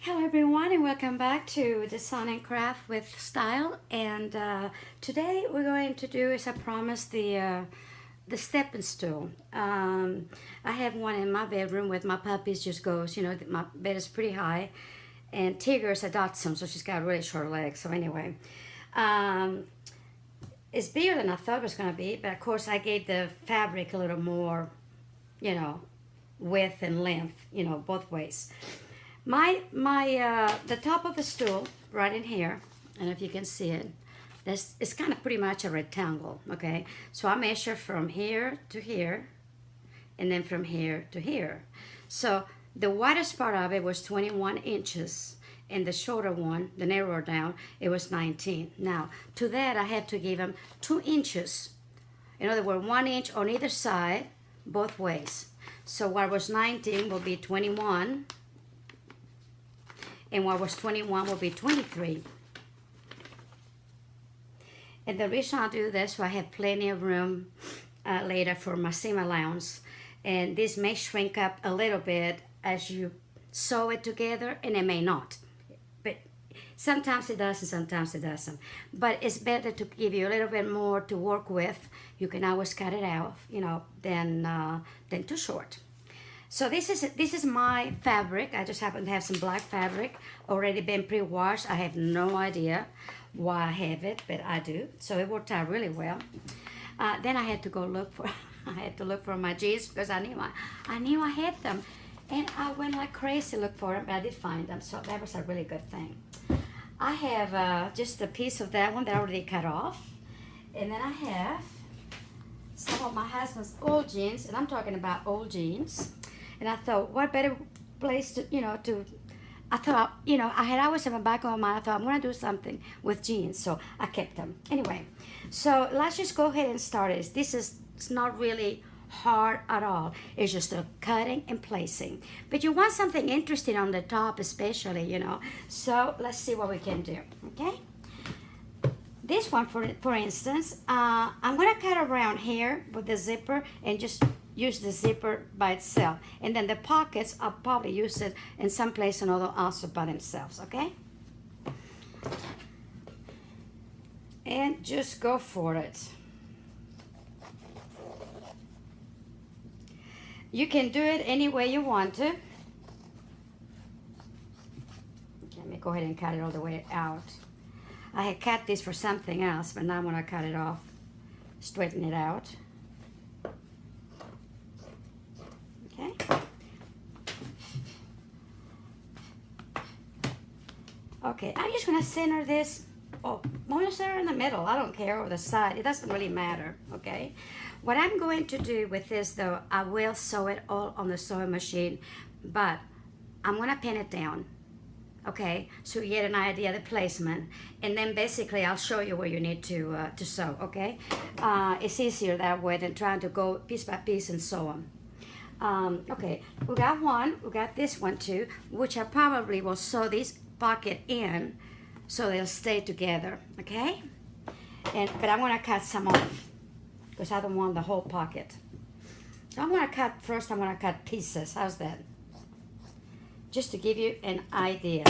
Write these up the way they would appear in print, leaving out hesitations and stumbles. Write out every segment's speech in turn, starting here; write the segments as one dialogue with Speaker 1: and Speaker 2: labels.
Speaker 1: Hello everyone and welcome back to Design and Craft with Style, and today we're going to do, as I promised, the stepping stool. I have one in my bedroom with my puppies just goes, my bed is pretty high, and Tigger's a Dachshund, so she's got really short legs. So anyway, um, it's bigger than I thought it was going to be, but of course I gave the fabric a little more, you know, width and length, both ways. The top of the stool right in here, and if you can see it, this it's kind of pretty much a rectangle. Okay, so I measure from here to here, and then from here to here. So the widest part of it was 21 inches, and the shorter one, the narrower down, it was 19. Now to that I had to give them 2 inches. In other words, 1 inch on either side, both ways. So what was 19 will be 21, and what was 21 will be 23. And the reason I do this, so I have plenty of room later for my seam allowance. And this may shrink up a little bit as you sew it together, and it may not. But sometimes it does and sometimes it doesn't. But it's better to give you a little bit more to work with. You can always cut it out, than too short. So this is my fabric. I just happen to have some black fabric already been pre-washed. I have no idea why I have it, but I do. So it worked out really well. Then I had to go look for my jeans because I knew I had them, and I went like crazy to look for them, but I did find them. So that was a really good thing. I have just a piece of that one that I already cut off, and then I have some of my husband's old jeans, and I'm talking about old jeans. And I thought, what better place I thought, I had always in the back of my mind, I thought, I'm going to do something with jeans. So I kept them. Anyway, so let's just go ahead and start it. It's not really hard at all. It's just a cutting and placing. But you want something interesting on the top especially, So let's see what we can do, okay? This one, for instance, I'm going to cut around here with the zipper and just use the zipper by itself, and then the pockets I'll probably use it in some place or another also by themselves. Okay, and just go for it. You can do it any way you want to. Let me go ahead and cut it all the way out. I had cut this for something else, but now I'm going to cut it off, straighten it out. Okay. Okay, I'm just gonna center this. I'm gonna center in the middle. I don't care, or the side. It doesn't really matter. Okay. What I'm going to do with this, though, I will sew it all on the sewing machine, but I'm gonna pin it down. Okay, so you get an idea of the placement, and then basically I'll show you where you need to sew. Okay, it's easier that way than trying to go piece by piece and sew them. Okay, we got one, we got this one too, which I probably will sew this pocket in so they'll stay together, okay? But I'm gonna cut some off because I don't want the whole pocket. So I'm gonna cut pieces, how's that? Just to give you an idea.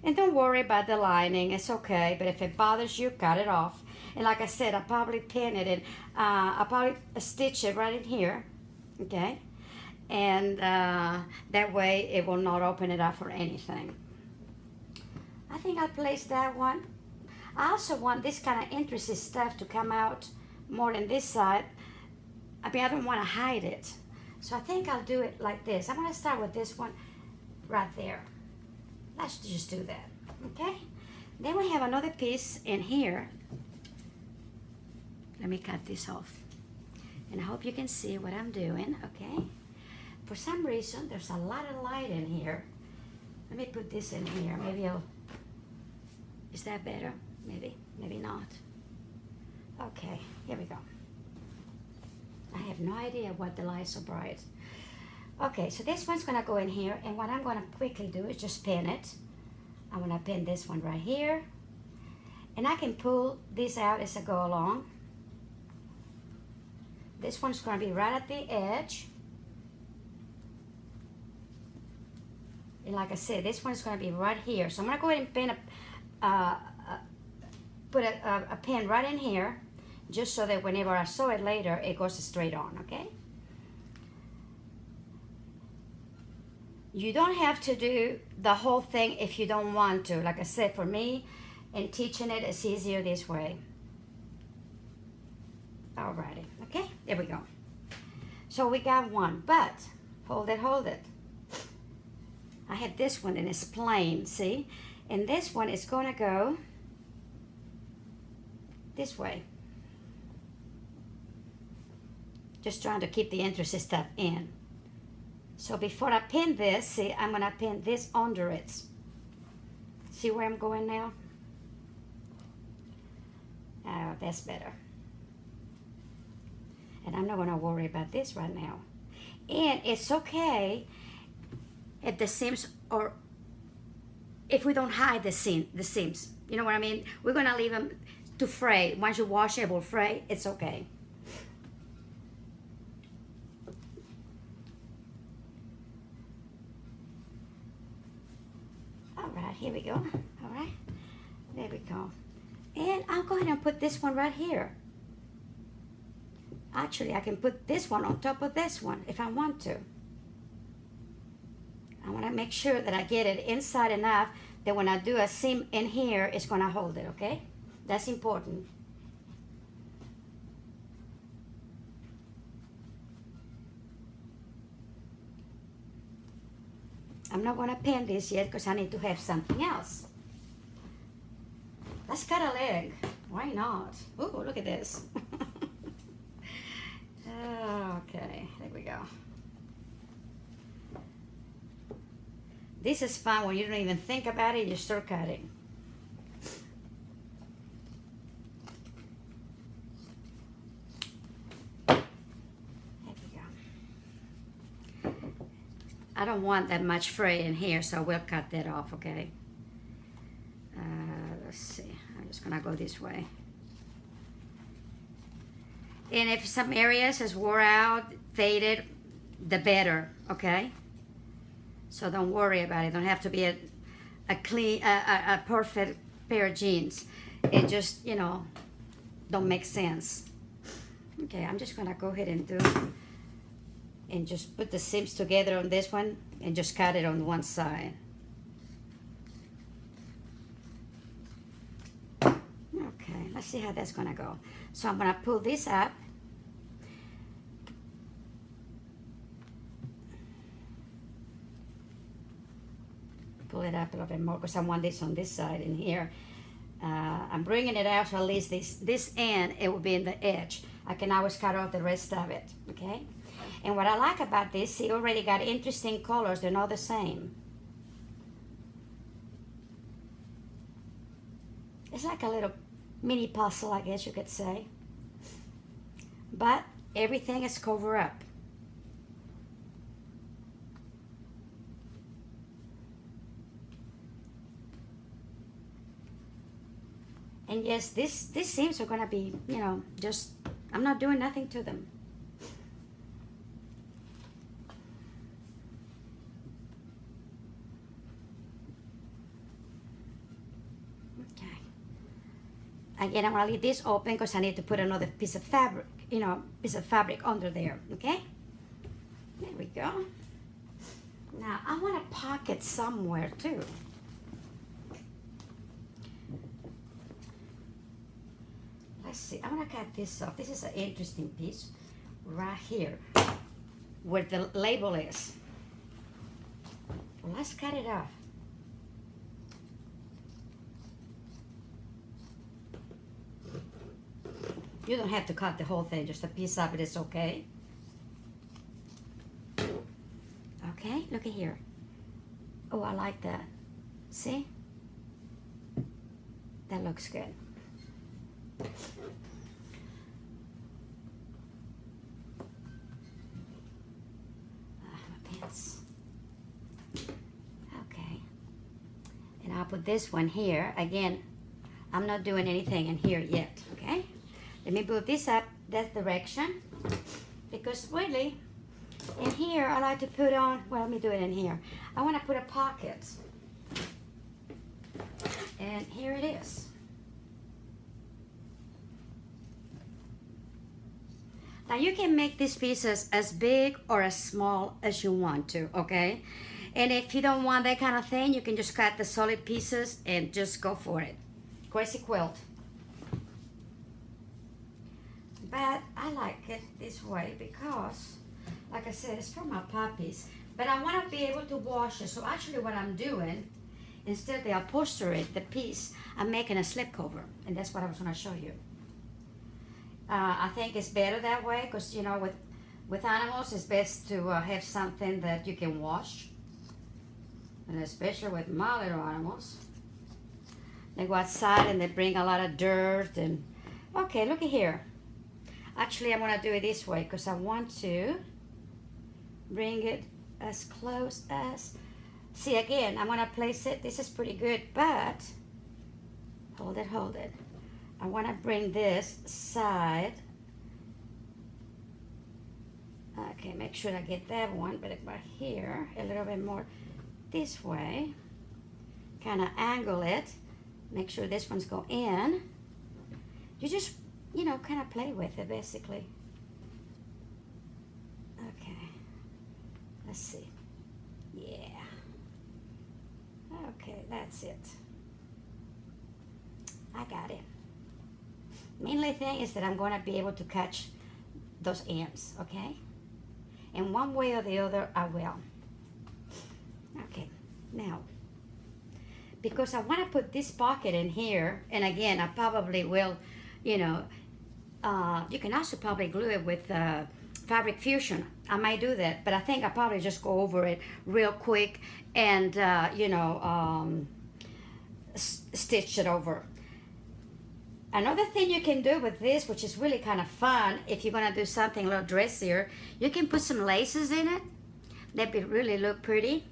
Speaker 1: And don't worry about the lining, it's okay, but if it bothers you, cut it off. And like I said, I'll probably pin it and I'll probably stitch it right in here. Okay, and that way it will not open it up for anything. I think I'll place that one. I also want this kind of interesting stuff to come out more than this side. I don't want to hide it, so I think I'll do it like this. I'm going to start with this one right there. Let's just do that. Okay, then we have another piece in here. Let me cut this off. And I hope you can see what I'm doing, okay? For some reason, there's a lot of light in here. Let me put this in here. Maybe is that better? Maybe, maybe not. Okay, here we go. I have no idea what the light's so bright. Okay, so this one's gonna go in here, and what I'm gonna quickly do is just pin it. I'm gonna pin this one right here. And I can pull this out as I go along. This one's going to be right at the edge. And like I said, this one is going to be right here. So I'm going to go ahead and pin put a pin right in here, just so that whenever I sew it later, it goes straight on, okay? You don't have to do the whole thing if you don't want to. Like I said, for me, in teaching it, it's easier this way. Alrighty, okay, there we go. So we got one, but hold it, hold it. I have this one and it's plain, see? And this one is gonna go this way. Just trying to keep the interesting stuff in. So before I pin this, see, I'm gonna pin this under it. See where I'm going now? Oh, that's better. And I'm not gonna worry about this right now. And it's okay if the seams, or if we don't hide the seams. You know what I mean? We're gonna leave them to fray. Once you wash it will fray, it's okay. Alright, here we go. Alright, there we go. And I'll go ahead and put this one right here. Actually, I can put this one on top of this one if I want to. I want to make sure that I get it inside enough that when I do a seam in here, it's going to hold it, okay? That's important. I'm not going to pin this yet because I need to have something else. Let's cut a leg. Why not? Oh, look at this. Okay, there we go. This is fun when you don't even think about it, you start cutting. There we go. I don't want that much fray in here, so we'll cut that off, okay? Let's see, I'm just gonna go this way. And if some areas is wore out, faded, the better, okay? So don't worry about it. Don't have to be a clean, a perfect pair of jeans. It just, you know, don't make sense. Okay, I'm just gonna go ahead and do, and just put the seams together on this one and just cut it on one side. Okay, let's see how that's gonna go. So I'm gonna pull this up. Pull it up a little bit more because I want this on this side in here. I'm bringing it out so at least this end, it will be in the edge. I can always cut off the rest of it, okay? And what I like about this, it already got interesting colors. They're not the same. It's like a little mini puzzle, I guess you could say. But everything is covered up. And yes, these seams are gonna be, you know, just, I'm not doing nothing to them. Okay. Again, I'm gonna leave this open because I need to put another piece of fabric, you know, piece of fabric under there, okay? There we go. Now, I want a pocket somewhere too. Let's see, I'm gonna cut this off. This is an interesting piece right here where the label is. Well, let's cut it off. You don't have to cut the whole thing, just a piece of it is okay. Okay, look at here. Oh, I like that. See? That looks good. My pants. Okay. And I'll put this one here. Again, I'm not doing anything in here yet, okay? Let me move this up that direction. Because really, in here, I like to put on, well, let me do it in here. I want to put a pocket. And here it is. Now you can make these pieces as big or as small as you want to, okay? And if you don't want that kind of thing, you can just cut the solid pieces and just go for it. Crazy quilt. But I like it this way because, like I said, it's for my puppies. But I want to be able to wash it. So actually what I'm doing, instead of the upholstery, the piece, I'm making a slipcover. And that's what I was going to show you. I think it's better that way because, you know, with animals, it's best to have something that you can wash. And especially with my little animals. They go outside and they bring a lot of dirt and... Okay, look at here. Actually, I'm going to do it this way because I want to bring it as close as... See, again, I'm going to place it. This is pretty good, but... Hold it. I want to bring this side. Okay, make sure I get that one, but right here, a little bit more this way. Kind of angle it. Make sure this one's go in. You just, you know, kind of play with it, basically. Okay. Let's see. Yeah. Okay, that's it. I got it. Mainly thing is that I'm going to be able to catch those ends, okay? And one way or the other, I will. Okay, now, because I want to put this pocket in here, and again, I probably will, you know, you can also probably glue it with fabric fusion. I might do that, but I think I'll probably just go over it real quick and, you know, stitch it over. Another thing you can do with this, which is really kind of fun, if you're going to do something a little dressier, you can put some laces in it. That would really look pretty.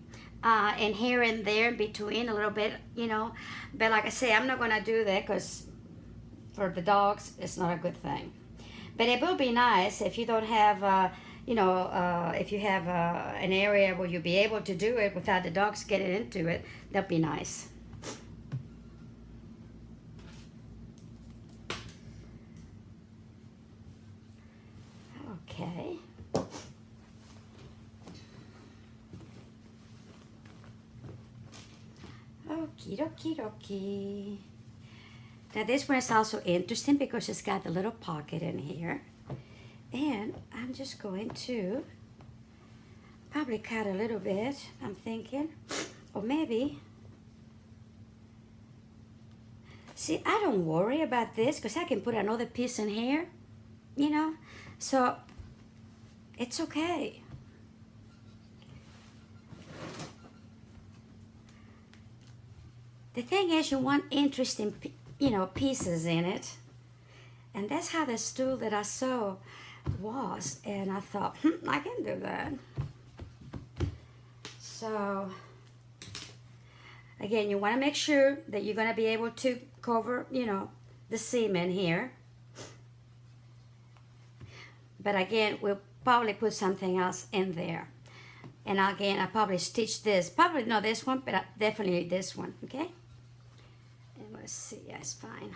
Speaker 1: And here and there in between a little bit, you know. But like I say, I'm not going to do that because for the dogs, it's not a good thing. But it will be nice if you don't have, you know, if you have an area where you'll be able to do it without the dogs getting into it. That'd be nice. Okay. Okie dokie dokie. Now this one is also interesting because it's got the little pocket in here. And I'm just going to probably cut a little bit, I'm thinking. Or maybe... See, I don't worry about this because I can put another piece in here, you know. So... It's okay. The thing is, you want interesting, you know, pieces in it. And that's how the stool that I saw was. And I thought, I can do that. So, again, you want to make sure that you're going to be able to cover, you know, the seam in here. But again, we'll probably put something else in there. And again, I'll probably stitch this. Probably not this one, but definitely this one, okay? And let's see, yeah, it's fine.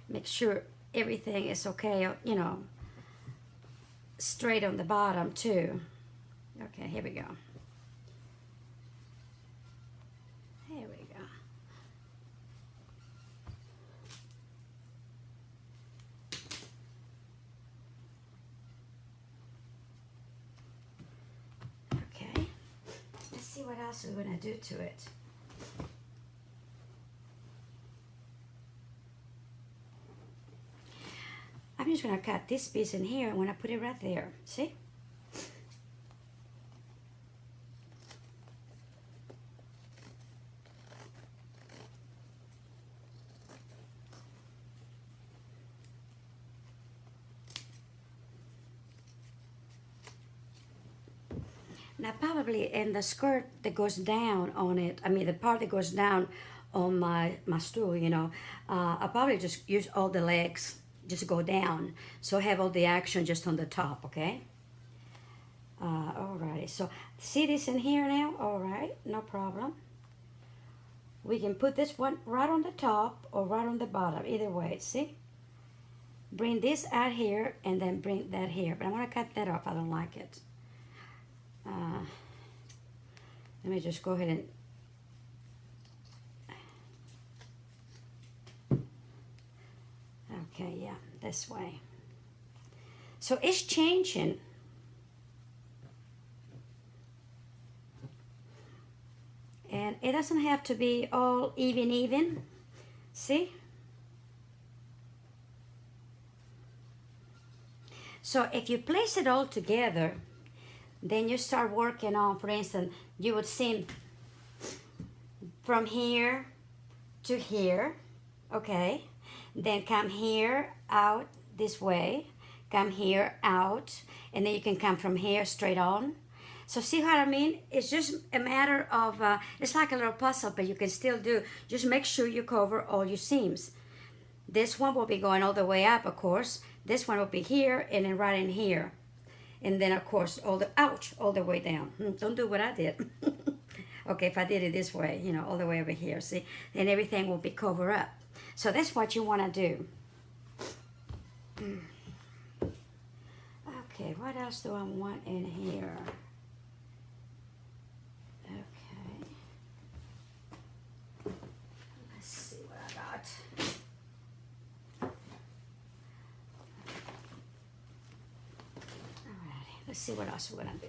Speaker 1: Make sure everything is okay, you know, straight on the bottom too. Okay, here we go. Here we go. See what else we're going to do to it. I'm just going to cut this piece in here and when I put it right there. See? Now probably in the skirt that goes down on it, I mean the part that goes down on my stool, you know, I'll probably just use all the legs, just go down. So I have all the action just on the top, okay? Alrighty, so see this in here now? Alright, no problem. We can put this one right on the top or right on the bottom, either way, see? Bring this out here and then bring that here. But I'm going to cut that off, I don't like it. Let me just go ahead and... Okay, yeah, this way. So it's changing. And it doesn't have to be all even. See? So if you place it all together, then you start working on, for instance, you would seam from here to here, okay? Then come here, out this way, come here, out, and then you can come from here straight on. So see what I mean? It's just a matter of, it's like a little puzzle, but you can still do, just make sure you cover all your seams. This one will be going all the way up, of course. This one will be here, and then right in here. And then, of course, all the way down. Don't do what I did. Okay, if I did it this way, you know, all the way over here, see? Then everything will be covered up. So that's what you want to do. Okay, what else do I want in here? Okay. Let's see what I got. Alrighty, let's see what else we're gonna do.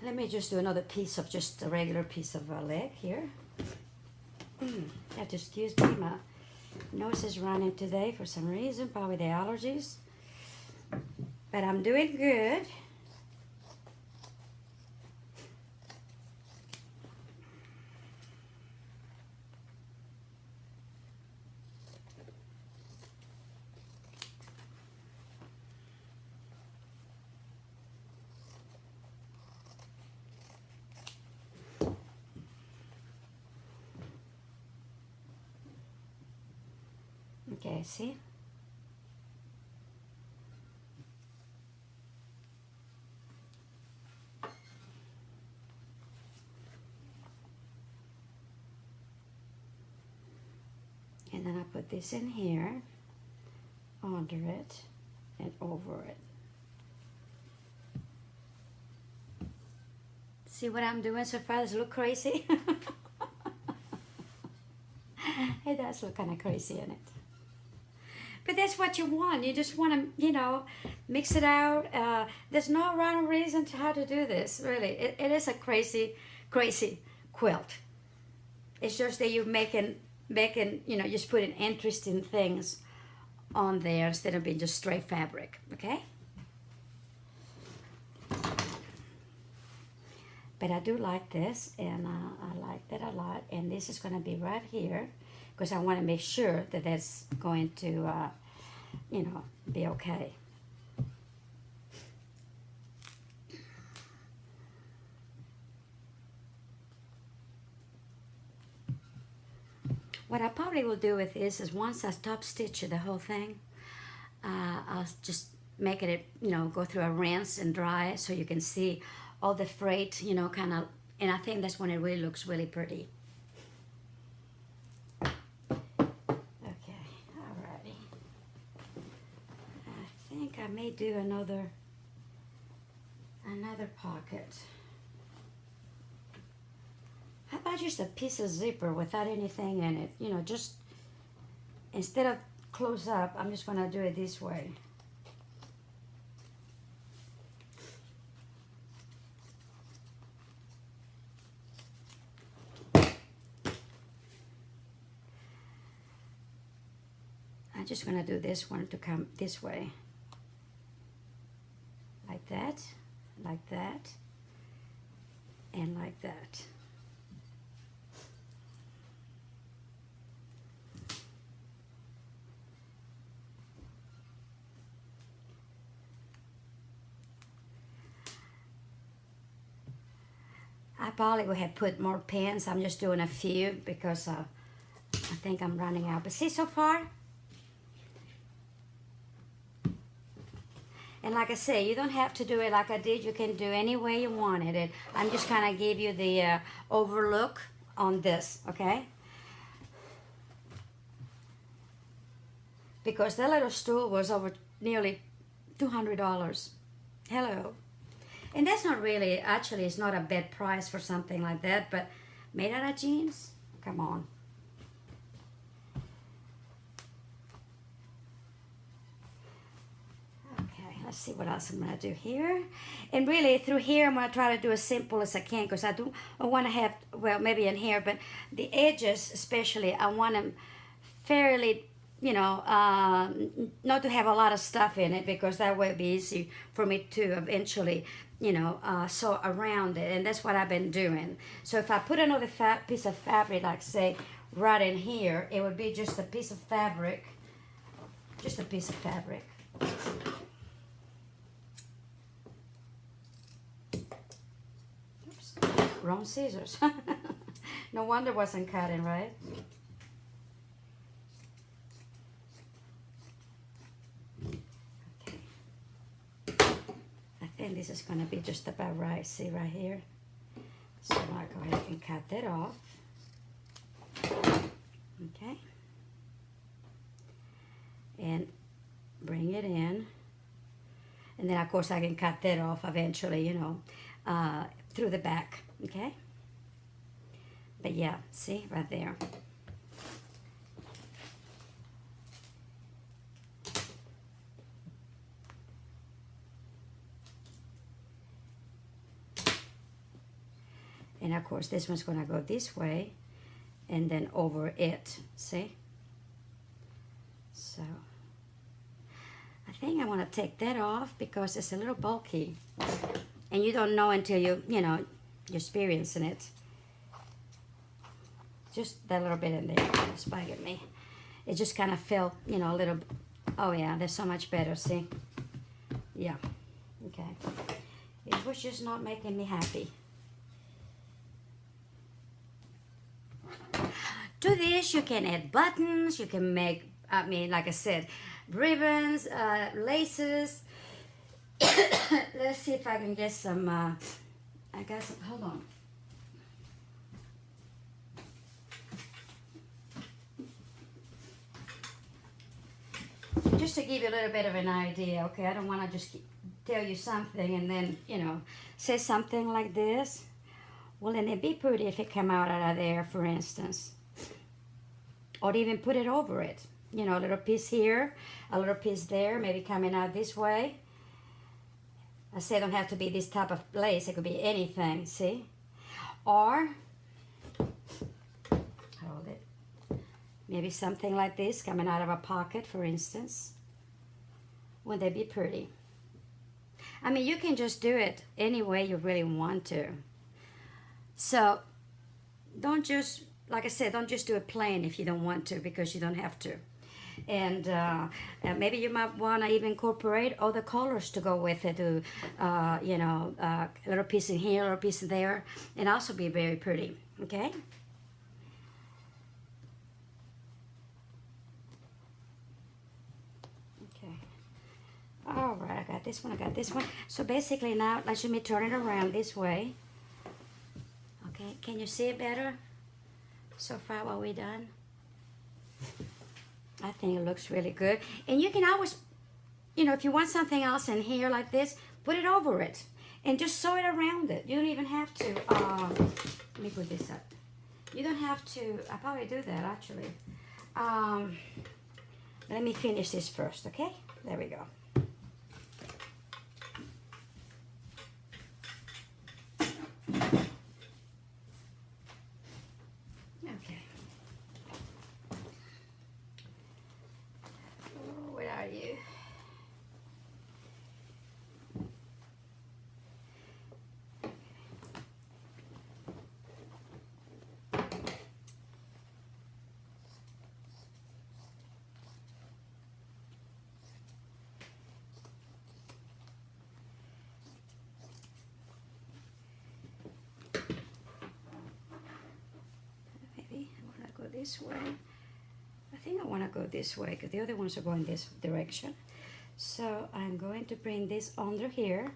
Speaker 1: Let me just do another piece of just a regular piece of leg here. Have to excuse me, my nose is running today for some reason, probably the allergies. But I'm doing good. Okay, see? And then I put this in here, under it, and over it. See what I'm doing so far? Does it look crazy? It does look kind of crazy in it. But that's what you want. You just want to, you know, mix it out. There's no rhyme or reason to how to do this, really. It is a crazy, crazy quilt. It's just that you're making, you know, just putting interesting things on there instead of being just straight fabric, okay? But I do like this, and I like that a lot. And this is going to be right here, because I want to make sure that that's going to, you know, be okay. What I probably will do with this is once I top stitch the whole thing, I'll just make it, you know, go through a rinse and dry it so you can see all the freight, you know, kind of, and I think that's when it really looks really pretty. I may do another pocket. How about just a piece of zipper without anything in it? You know, just instead of close up, I'm just going to do it this way. I'm just going to do this one to come this way. Like that, and like that. I probably would have put more pins. I'm just doing a few because I think I'm running out. But see so far? And like I say, you don't have to do it like I did. You can do any way you wanted it. I'm just kind of give you the overlook on this, okay? Because that little stool was over nearly $200. Hello. And that's not really, actually, it's not a bad price for something like that, but made out of jeans? Come on. Okay, let's see what else I'm going to do here. And really, through here, I'm going to try to do as simple as I can, because I want to have, well, maybe in here, but the edges especially, I want them fairly, you know, not to have a lot of stuff in it, because that way it'd be easy for me to eventually, you know, sew around it. And that's what I've been doing. So if I put another piece of fabric, like say right in here, it would be just a piece of fabric, just a piece of fabric. Oops, wrong scissors. No wonder it wasn't cutting, right? And this is going to be just about right, see right here. So I'll go ahead and cut that off. Okay. And bring it in. And then of course I can cut that off eventually, you know, through the back, okay? But yeah, see right there. And of course this one's going to go this way and then over it, see? So I think I want to take that off because it's a little bulky. And you don't know until you know, you're experiencing it. Just that little bit in there, it's bugging me. It just kind of felt, you know, a little, oh yeah, that's so much better, see? Yeah, okay. It was just not making me happy. To this, you can add buttons, you can make, I mean, like I said, ribbons, laces. Let's see if I can get some, I got some, hold on. Just to give you a little bit of an idea, okay? I don't want to just tell you something and then, you know, say something like this. Well, then it'd be pretty if it came out of there, for instance. Or even put it over it. You know, a little piece here, a little piece there, maybe coming out this way. I say it don't have to be this type of lace. It could be anything, see? Or, hold it. Maybe something like this coming out of a pocket, for instance. Wouldn't they be pretty? I mean, you can just do it any way you really want to. So, don't just, like I said, don't just do it plain if you don't want to, because you don't have to. And maybe you might want to even incorporate other colors to go with it, to, you know, a little piece in here, a little piece in there, and also be very pretty, okay? Okay. All right, I got this one, I got this one. So basically now, let me turn it around this way. Okay, can you see it better? So far, what we done? I think it looks really good. And you can always, you know, if you want something else in here like this, put it over it. And just sew it around it. You don't even have to, let me put this up. You don't have to, I probably do that actually. Let me finish this first, okay? There we go. This way. I think I want to go this way because the other ones are going this direction. So I'm going to bring this under here.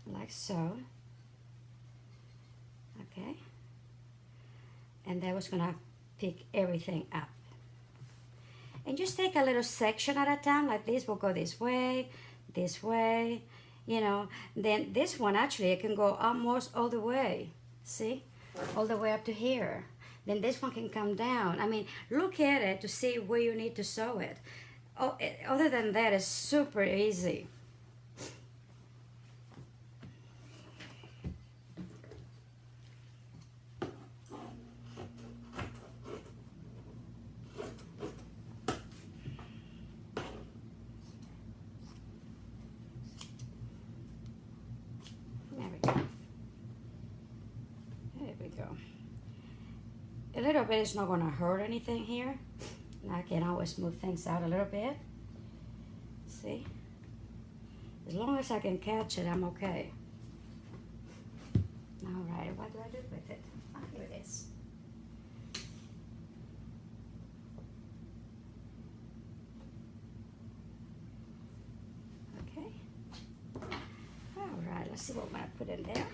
Speaker 1: Like so. Okay. And that was gonna pick everything up. And just take a little section at a time, like this will go this way, you know. Then this one actually it can go almost all the way, see? All the way up to here. Then this one can come down. I mean, look at it to see where you need to sew it. Oh, other than that, it's super easy. A little bit is not going to hurt anything here. And I can always move things out a little bit. See? As long as I can catch it, I'm okay. All right, what do I do with it? Oh, here it is. Okay. All right, let's see what I'm going to put in there.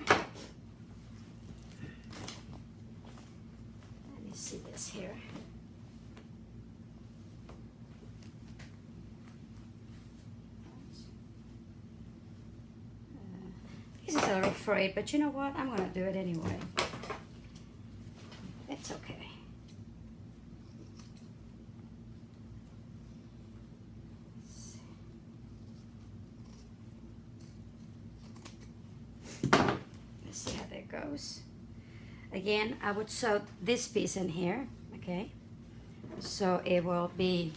Speaker 1: See this here. This is a little frayed, but you know what? I'm going to do it anyway. It's okay. Let's see how that goes. Again, I would sew this piece in here, okay? So it will be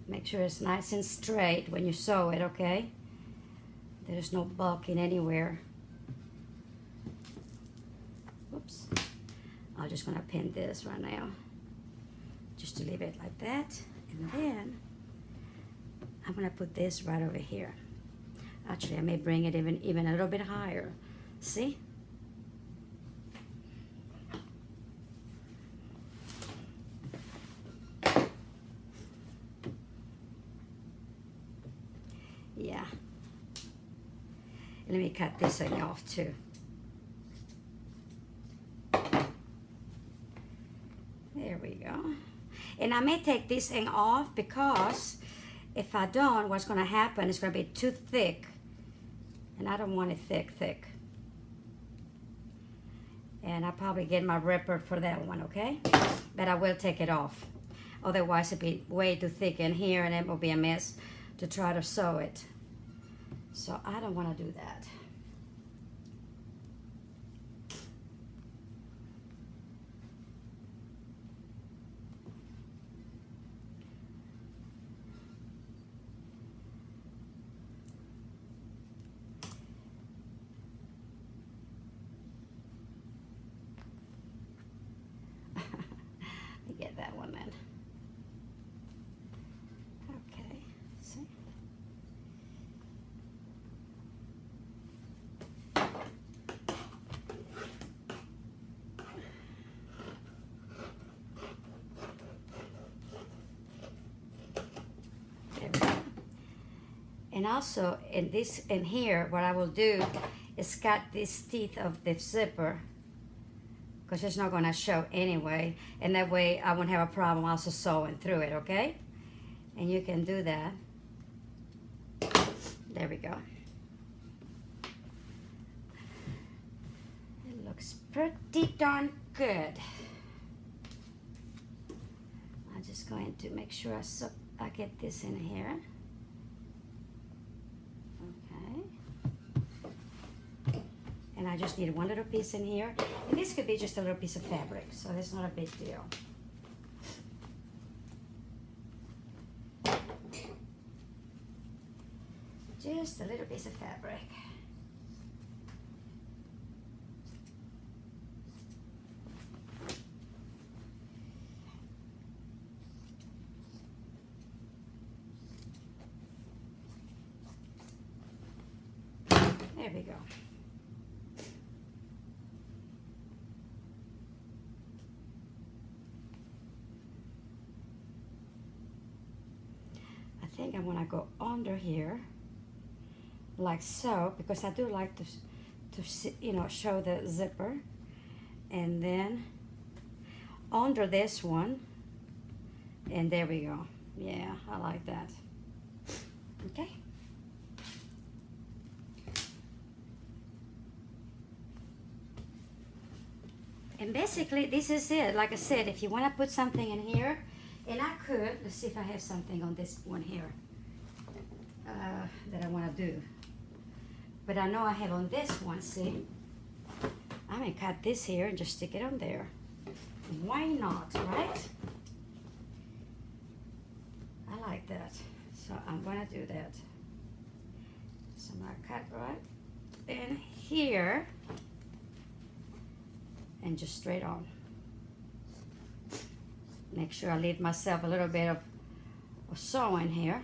Speaker 1: make sure it's nice and straight when you sew it, okay? There's no bulking anywhere. Oops. I'm just gonna pin this right now. Just to leave it like that. And then I'm gonna put this right over here. Actually, I may bring it even a little bit higher. See? Yeah. Let me cut this thing off too. There we go. And I may take this thing off because if I don't, what's going to happen is going to be too thick. And I don't want it thick. And I'll probably get my ripper for that one, okay? But I will take it off. Otherwise, it'll be way too thick in here and it will be a mess to try to sew it. So I don't want to do that. Get that one then. Okay, see? There we go. And also in here, what I will do is cut these teeth of the zipper, because it's not going to show anyway, and that way I won't have a problem also sewing through it, okay? And you can do that. There we go. It looks pretty darn good. I'm just going to make sure I get this in here. And I just need one little piece in here. And this could be just a little piece of fabric, so it's not a big deal. Just a little piece of fabric. There we go. think I want to go under here like so, because I do like to you know, show the zipper, and then under this one, and there we go. Yeah, I like that. Okay. And basically this is it. Like I said, if you want to put something in here, and I could, let's see if I have something on this one here that I want to do. But I know I have on this one, see? I'm going to cut this here and just stick it on there. Why not, right? I like that. So I'm going to do that. So I'm going to cut right in here and just straight on. Make sure I leave myself a little bit of sewing here,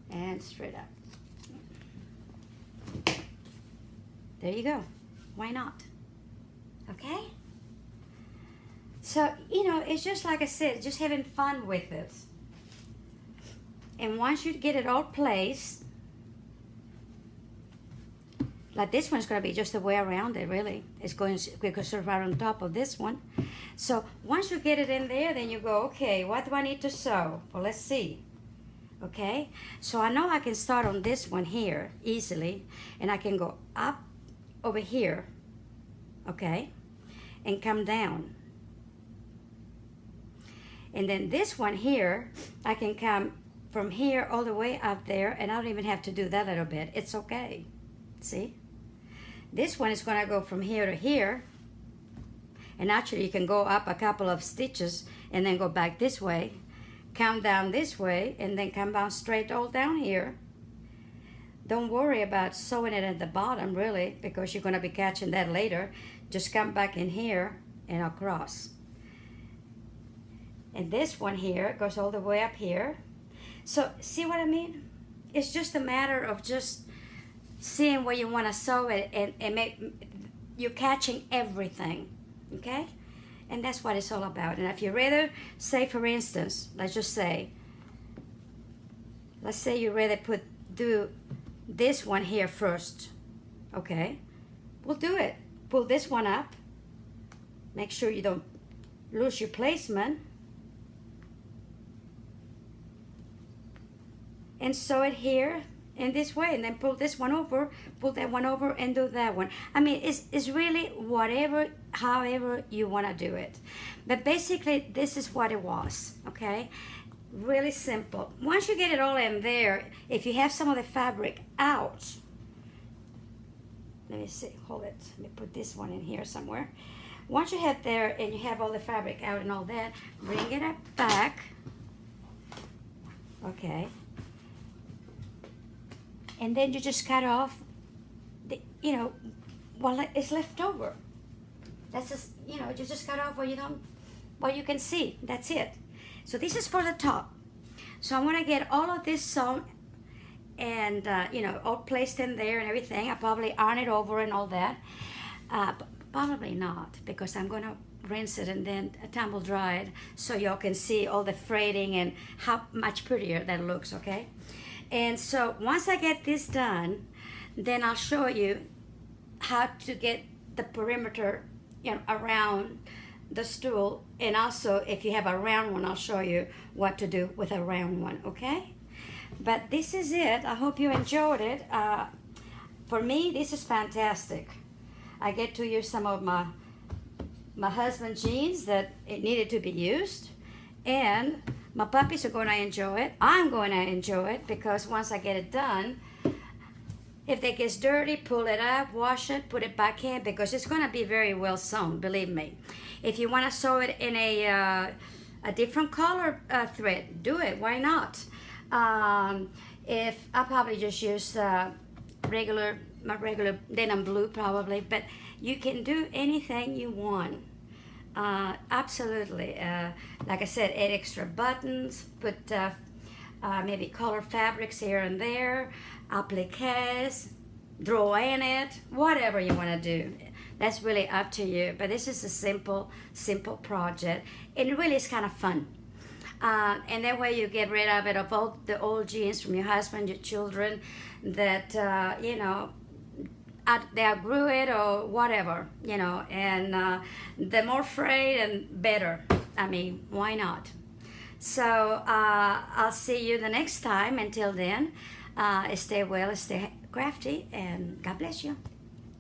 Speaker 1: and straight up. There you go. Why not? Okay? So, you know, it's just like I said, just having fun with it. And once you get it all placed, like this one's going to be just the way around it, really. It's going to serve right on top of this one. So once you get it in there, then you go, okay, what do I need to sew? Well, let's see. Okay, so I know I can start on this one here easily, and I can go up over here, okay, and come down. And then this one here, I can come from here all the way up there, and I don't even have to do that little bit. It's okay. See? This one is going to go from here to here, and actually you can go up a couple of stitches and then go back this way, come down this way, and then come down straight all down here. Don't worry about sewing it at the bottom, really, because you're going to be catching that later. Just come back in here and across. And this one here goes all the way up here. So see what I mean? It's just a matter of just seeing where you want to sew it, and make you're catching everything, okay? And that's what it's all about. And if you rather say, for instance, let's say you rather do this one here first, okay? We'll do it. Pull this one up. Make sure you don't lose your placement. And sew it here in this way, and then pull this one over, pull that one over, and do that one. I mean, it's really whatever, however you want to do it. But basically, this is what it was, okay? Really simple. Once you get it all in there, if you have some of the fabric out, let me see, hold it. Let me put this one in here somewhere. Once you have there and you have all the fabric out and all that, bring it up back, okay? And then you just cut off, you know, what is left over. That's just, you know, you just cut off what you can see. That's it. So this is for the top. So I'm gonna get all of this sewn and, you know, all placed in there and everything. I probably iron it over and all that. Probably not, because I'm gonna rinse it and then tumble dry it so y'all can see all the fraying and how much prettier that looks, okay? And so once I get this done, then I'll show you how to get the perimeter, you know, around the stool. And also, if you have a round one, I'll show you what to do with a round one, okay? But this is it. I hope you enjoyed it. For me, this is fantastic. I get to use some of my husband's jeans that it needed to be used, and my puppies are going to enjoy it. I'm going to enjoy it, because once I get it done, if it gets dirty, pull it up, wash it, put it back in, because it's going to be very well sewn, believe me. If you want to sew it in a different color thread, do it. Why not? If I'll probably just use my regular denim blue probably, but you can do anything you want. Absolutely. Like I said, add extra buttons, put maybe color fabrics here and there, appliques, draw in it, whatever you want to do. That's really up to you. But this is a simple project. It really is kind of fun. And that way you get rid of it, of all the old genes from your husband, your children, that they outgrew it or whatever, and the more afraid and better. I mean, why not? So I'll see you the next time. Until then, stay well, stay crafty, and God bless you.